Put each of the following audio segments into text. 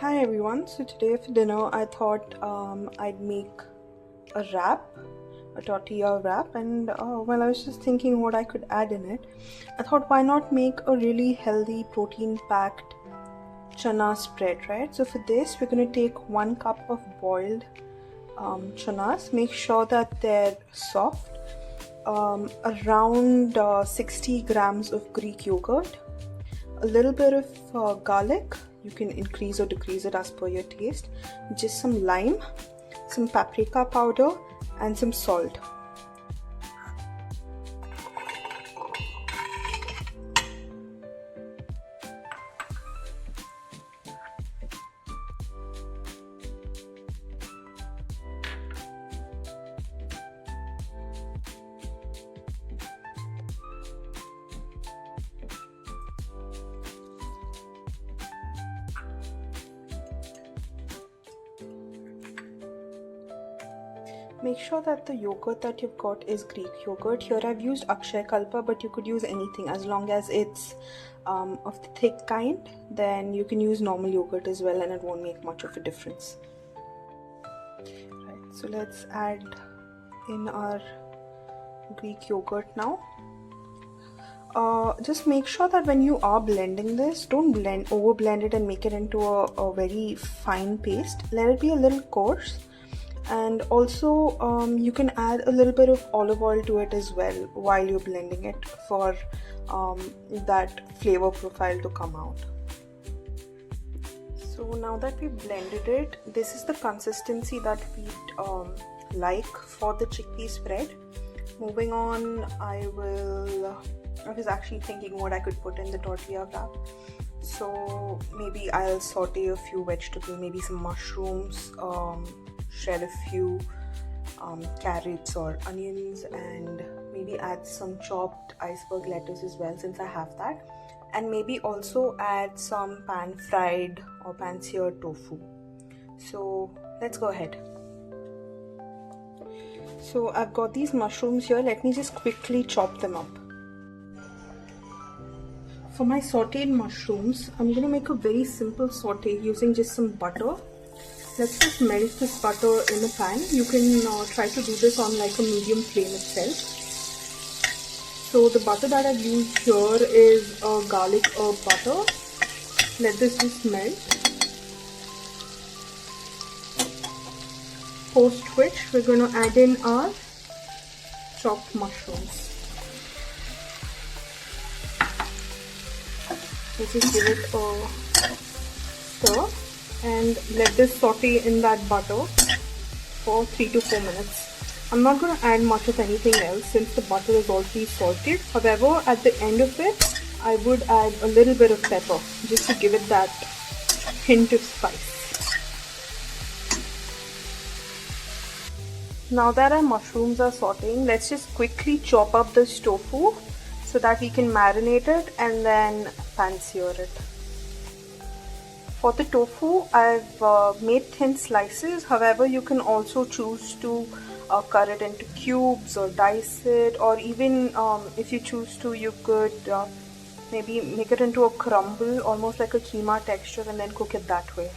Hi everyone, so today for dinner I thought I'd make a wrap, a tortilla wrap, and while I was just thinking what I could add in it, I thought why not make a really healthy protein packed chana spread, right? So for this we're going to take 1 cup of boiled chanas. Make sure that they're soft, around 60 grams of Greek yogurt, a little bit of garlic. You can increase or decrease it as per your taste. Just some lime, some paprika powder, and some salt. Make sure that the yogurt that you've got is Greek yogurt. Here I've used Akshay Kalpa, but you could use anything as long as it's of the thick kind. Then you can use normal yogurt as well and it won't make much of a difference. Right, so let's add in our Greek yogurt now. Just make sure that when you are blending this, don't over blend it and make it into a very fine paste. Let it be a little coarse. And also you can add a little bit of olive oil to it as well while you're blending it for that flavor profile to come out. So now that we've blended it, this is the consistency that we like for the chickpea spread. Moving on, I was actually thinking what I could put in the tortilla wrap. So maybe I'll saute a few vegetables, maybe some mushrooms, shred a few carrots or onions, and maybe add some chopped iceberg lettuce as well since I have that, and maybe also add some pan-fried or pan-seared tofu. So let's go ahead. So I've got these mushrooms here. Let me just quickly chop them up. For my sautéed mushrooms, I'm going to make a very simple saute using just some butter. Let's just melt this butter in a pan. You can try to do this on like a medium flame itself. So the butter that I've used here is a garlic herb butter. Let this just melt. Post which we're going to add in our chopped mushrooms. Let's just give it a stir and let this saute in that butter for 3 to 4 minutes. I'm not going to add much of anything else since the butter is already salted. However, at the end of it, I would add a little bit of pepper just to give it that hint of spice. Now that our mushrooms are sauteing, let's just quickly chop up this tofu so that we can marinate it and then pan-sear it. For the tofu, I've made thin slices. However, you can also choose to cut it into cubes or dice it, or even if you choose to, you could maybe make it into a crumble, almost like a keema texture, and then cook it that way.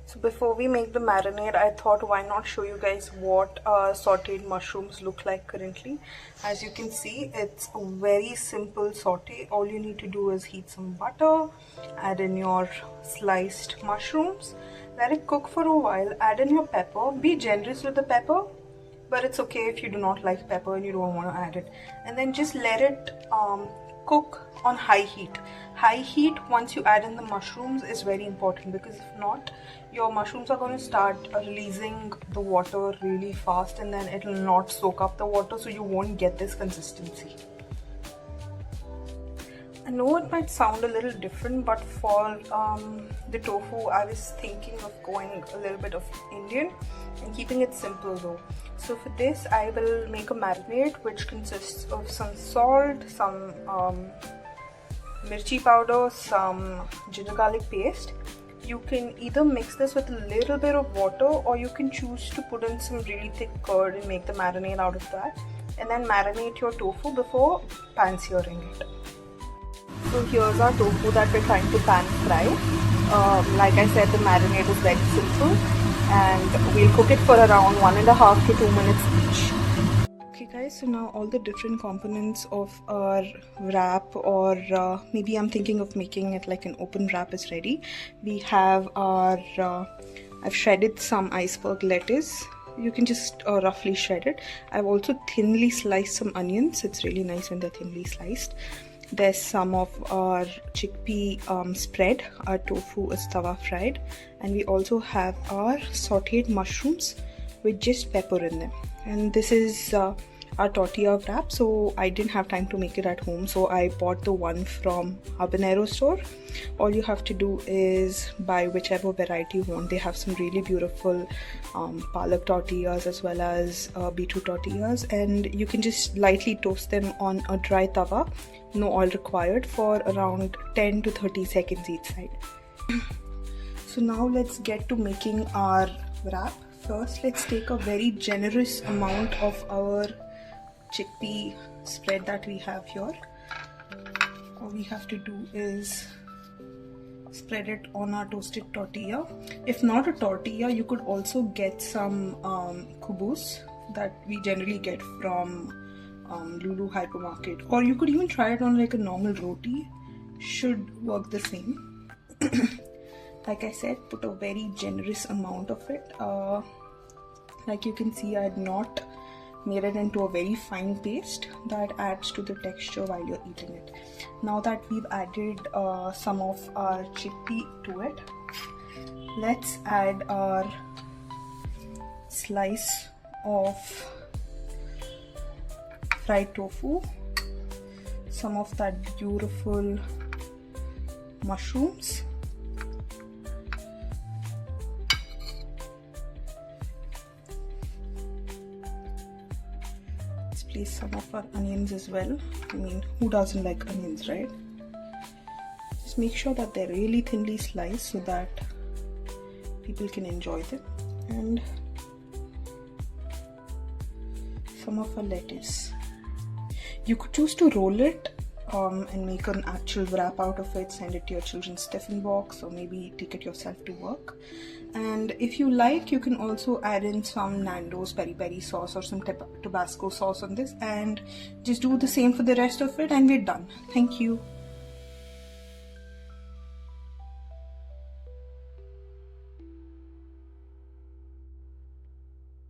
So before we make the marinade, I thought why not show you guys what sauteed mushrooms look like currently. As you can see, it's a very simple saute. All you need to do is heat some butter, add in your sliced mushrooms, let it cook for a while, add in your pepper. Be generous with the pepper, but it's okay if you do not like pepper and you don't want to add it. And then just let it cook on high heat. High heat once you add in the mushrooms is very important, because if not, your mushrooms are going to start releasing the water really fast and then it will not soak up the water, so you won't get this consistency. I know it might sound a little different, but for the tofu I was thinking of going a little bit of Indian and keeping it simple though. So for this I will make a marinade which consists of some salt, some mirchi powder, some ginger garlic paste. You can either mix this with a little bit of water, or you can choose to put in some really thick curd and make the marinade out of that, and then marinate your tofu before pan-searing it. So here's our tofu that we're trying to pan fry. Like I said, the marinade is very simple, and we'll cook it for around 1.5 to 2 minutes each. Okay guys, so now all the different components of our wrap, or maybe I'm thinking of making it like an open wrap, is ready. We have our, I've shredded some iceberg lettuce. You can just roughly shred it. I've also thinly sliced some onions. It's really nice when they're thinly sliced. There's some of our chickpea spread. Our tofu is tawa fried. And we also have our sautéed mushrooms with just pepper in them. And this is our tortilla wrap. So I didn't have time to make it at home, so I bought the one from Habanero store. All you have to do is buy whichever variety you want. They have some really beautiful palak tortillas as well as beetroot tortillas, and you can just lightly toast them on a dry tawa, no oil required, for around 10 to 30 seconds each side. So now let's get to making our wrap. First, let's take a very generous amount of our chickpea spread that we have here. All we have to do is spread it on our toasted tortilla. If not a tortilla, you could also get some kubus that we generally get from Lulu hypermarket, or you could even try it on like a normal roti. Should work the same. Like I said, put a very generous amount of it. Like you can see, I had not made it into a very fine paste that adds to the texture while you're eating it. Now that we've added some of our chickpea to it, let's add our slice of fried tofu, some of that beautiful mushrooms, place some of our onions as well. I mean, who doesn't like onions, right? Just make sure that they're really thinly sliced so that people can enjoy them. And some of our lettuce. You could choose to roll it and make an actual wrap out of it, send it to your children's tiffin box, or maybe take it yourself to work. And if you like, you can also add in some Nando's peri peri sauce or some Tabasco sauce on this, and just do the same for the rest of it, and we're done. Thank you.